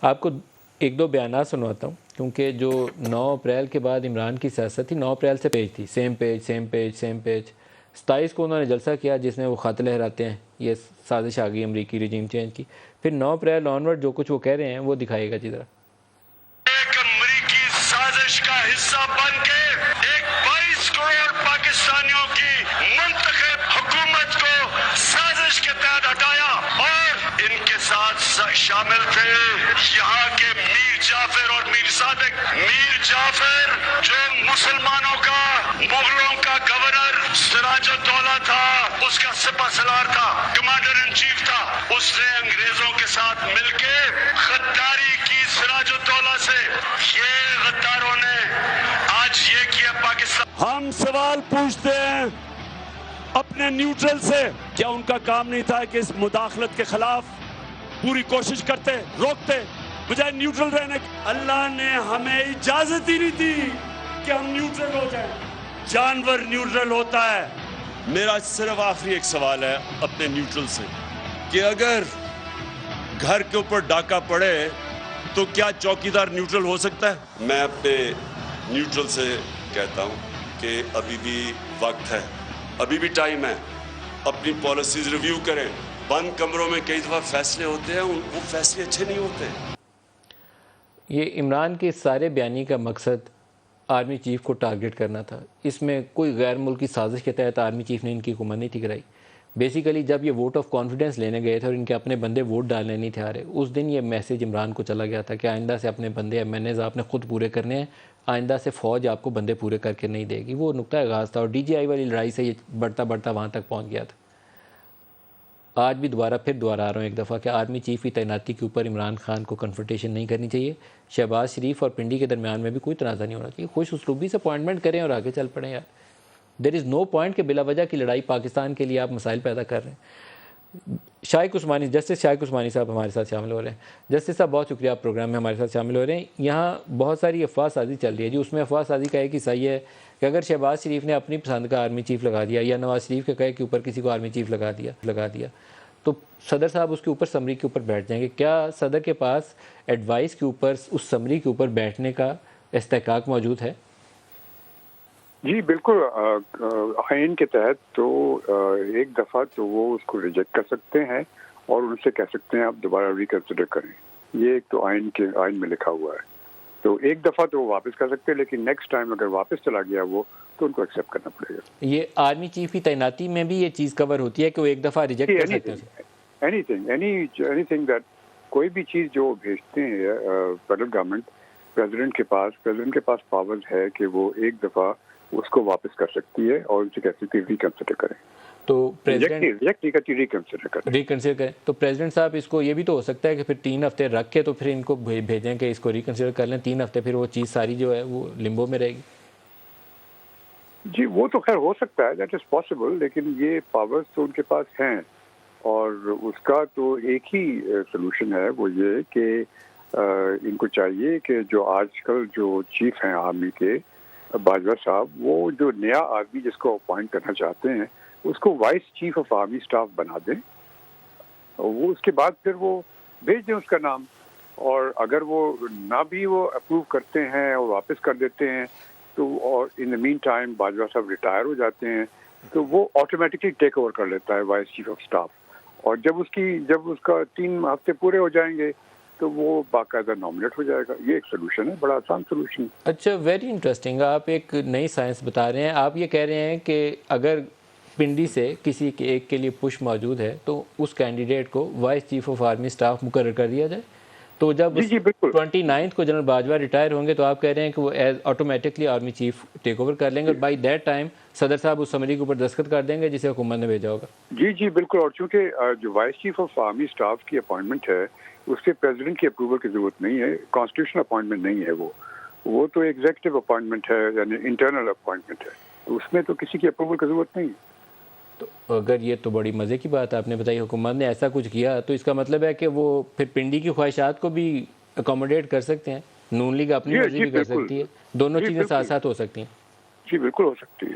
آپ کو ایک دو بیانات سنواتا ہوں، کیونکہ جو 9 اپریل کے بعد عمران کی سیاست تھی، 9 اپریل سے پیج تھی، سیم پیج 27 کو انہوں نے جلسہ کیا جس میں وہ خط لہراتے ہیں یہ سازش آ گئی امریکی رجیم چینج کی. پھر 9 اپریل آنورڈ جو کچھ وہ کہہ رہے ہیں وہ دکھائے گا. ذرا ایک امریکی سازش کا حصہ بن کے ایک 22 کروڑ پاکستانیوں کی منتخب حکومت کو سازش کے تحت ہٹایا، اور ان کے ساتھ شامل تھے یہاں کے میر جعفر اور میر صادق. میر جعفر جو مسلمانوں کا، مغلوں کا گورنر سراج الدولہ تھا، اس کا سپہ سالار تھا، کمانڈر ان چیف تھا، اس نے انگریزوں کے ساتھ مل کے غداری کی سراج الدولہ سے. یہ غداروں نے آج یہ کیا پاکستان. ہم سوال پوچھتے ہیں اپنے نیوٹرل سے، کیا ان کا کام نہیں تھا کہ اس مداخلت کے خلاف پوری کوشش کرتے، روکتے، بجائے نیوٹرل رہنے؟ اللہ نے ہمیں اجازت ہی نہیں دی کہ ہم نیوٹرل ہو جائیں. جانور نیوٹرل ہوتا ہے. میرا صرف آخری ایک سوال ہے اپنے نیوٹرل سے کہ اگر گھر کے اوپر ڈاکہ پڑے تو کیا چوکیدار نیوٹرل ہو سکتا ہے؟ میں اپنے نیوٹرل سے کہتا ہوں کہ ابھی بھی وقت ہے، ابھی بھی ٹائم ہے. اپنی پالیسیز ریویو کریں. بند کمروں میں کئی دفعہ فیصلے ہوتے ہیں، وہ فیصلے اچھے نہیں ہوتے. یہ عمران کے سارے بیانی کا مقصد آرمی چیف کو ٹارگٹ کرنا تھا. اس میں کوئی غیر ملکی سازش کے تحت آرمی چیف نے ان کی حکومت نہیں تھی کرائی. بیسیکلی جب یہ ووٹ آف کانفیڈنس لینے گئے تھے اور ان کے اپنے بندے ووٹ ڈالنے نہیں تھے آ رہے، اس دن یہ میسیج عمران کو چلا گیا تھا کہ آئندہ سے اپنے بندے MNAs آپ نے خود پورے کرنے ہیں، آئندہ سے فوج آپ کو بندے پورے کر کے نہیں دے گی. وہ نقطہ آغاز تھا، اور DGI والی لڑائی سے یہ بڑھتا وہاں تک پہنچ گیا تھا. آج بھی دوبارہ آ رہا ہوں ایک دفعہ کہ آرمی چیف کی تعیناتی کے اوپر عمران خان کو کنفرنٹیشن نہیں کرنی چاہیے. شہباز شریف اور پنڈی کے درمیان میں بھی کوئی تنازع نہیں ہونا چاہیے. خوش اسلوبی سے اپوائنٹمنٹ کریں اور آگے چل پڑیں یار. دیر از نو پوائنٹ کہ بلا وجہ کی لڑائی پاکستان کے لیے آپ مسائل پیدا کر رہے ہیں. جسٹس شائق عثمانی صاحب ہمارے ساتھ شامل ہو رہے ہیں. جسٹس صاحب بہت شکریہ، آپ پروگرام میں ہمارے ساتھ شامل ہو رہے ہیں. یہاں بہت ساری افواہ سازی چل رہی ہے جی. اس میں افواہ سازی کا ایک حصہ یہ ہے کہ اگر شہباز شریف نے اپنی پسند کا آرمی چیف لگا دیا یا نواز شریف کے کہے کے اوپر کسی کو آرمی چیف لگا دیا تو صدر صاحب اس کے اوپر سمری کے اوپر بیٹھ جائیں گے. کیا صدر کے پاس ایڈوائس کے اوپر، اس سمری کے اوپر بیٹھنے کا استحقاق موجود ہے؟ جی بالکل. آئین کے تحت تو ایک دفعہ تو وہ اس کو ریجیکٹ کر سکتے ہیں اور ان سے کہہ سکتے ہیں آپ دوبارہ ریکنسیڈر کریں. یہ ایک تو آئین میں لکھا ہوا ہے. تو ایک دفعہ تو وہ واپس کر سکتے ہیں، لیکن نیکسٹ ٹائم اگر واپس چلا گیا وہ تو ان کو ایکسیپٹ کرنا پڑے گا. یہ آرمی چیف کی تعیناتی میں بھی یہ چیز کور ہوتی ہے کہ وہ ایک دفعہ ریجیکٹ کر سکتے ہیں؟ اینی تھنگ دیٹ کوئی بھی چیز جو بھیجتے ہیں فیڈرل گورنمنٹ پریزیڈنٹ کے پاس پاور ہے کہ وہ ایک دفعہ اس کو واپس کر سکتی ہے اور اسے کہہ سکتی ہے ریکنسیڈر کریں. تو ریجیکٹ ریکنسیڈر کریں. تو پریزیڈنٹ صاحب اس کو یہ بھی تو ہو سکتا ہے کہ پھر 3 ہفتے رکھ کے تو پھر ان کو بھیجیں کہ اس کو ریکنسیڈر کر لیں. 3 ہفتے پھر وہ چیز ساری جو ہے وہ لمبو میں رہے گی. جی وہ تو خیر ہو سکتا ہے، دیٹ از پاسبل، لیکن یہ پاورز تو ان کے پاس ہیں اور اس کا تو ایک ہی سلوشن ہے، وہ یہ کہ ان کو چاہیے کہ جو آج کل جو چیف ہیں آرمی کے باجوہ صاحب، وہ جو نیا آدمی جس کو اپوائنٹ کرنا چاہتے ہیں اس کو vice chief of army staff بنا دیں. وہ اس کے بعد پھر وہ بھیج دیں اس کا نام، اور اگر وہ نہ بھی وہ اپروو کرتے ہیں اور واپس کر دیتے ہیں تو، اور ان دا مین ٹائم باجوہ صاحب ریٹائر ہو جاتے ہیں تو وہ آٹومیٹکلی ٹیک اوور کر لیتا ہے وائس چیف آف اسٹاف. اور جب اس کا 3 ہفتے پورے ہو جائیں گے تو وہ باقاعدہ نامنیٹ ہو جائے گا. یہ ایک سلوشن ہے، بڑا آسان سلوشن. اچھا، ویری انٹرسٹنگ. آپ ایک نئی سائنس بتا رہے ہیں. آپ یہ کہہ رہے ہیں کہ اگر پنڈی سے کسی کے ایک کے لیے پش موجود ہے تو اس کینڈیڈیٹ کو vice chief of army staff مقرر کر دیا جائے. تو جب 29 کو جنرل باجوہ ریٹائر ہوں گے تو آپ کہہ رہے ہیں کہ وہ automatically army chief take over کر لیں گے، اور بائی دیٹ ٹائم صدر صاحب اس سمری کے اوپر دستخط کر دیں گے جسے حکومت نے بھیجا ہوگا. جی بالکل. اور چونکہ جو vice chief of army staff کی اپوائنٹمنٹ ہے اس سے پریزیڈنٹ کی اپروول کی ضرورت نہیں ہے، کانسٹیٹیوشنل اپوائنٹمنٹ نہیں ہے، وہ تو ایگزیکٹو اپوائنٹمنٹ ہے، یعنی انٹرنل اپوائنٹمنٹ ہے. تو اس میں تو کسی کی اپروول کی ضرورت نہیں ہے. تو اگر یہ تو بڑی مزے کی بات آپ نے بتائی، حکومت نے ایسا کچھ کیا تو اس کا مطلب ہے کہ وہ پھر پنڈی کی خواہشات کو بھی اکوموڈیٹ کر سکتے ہیں. نون لیگ اپنی مرضی بھی کر سکتی ہے. دونوں چیزیں ساتھ ساتھ ہو سکتی ہیں. جی بالکل ہو سکتی ہے.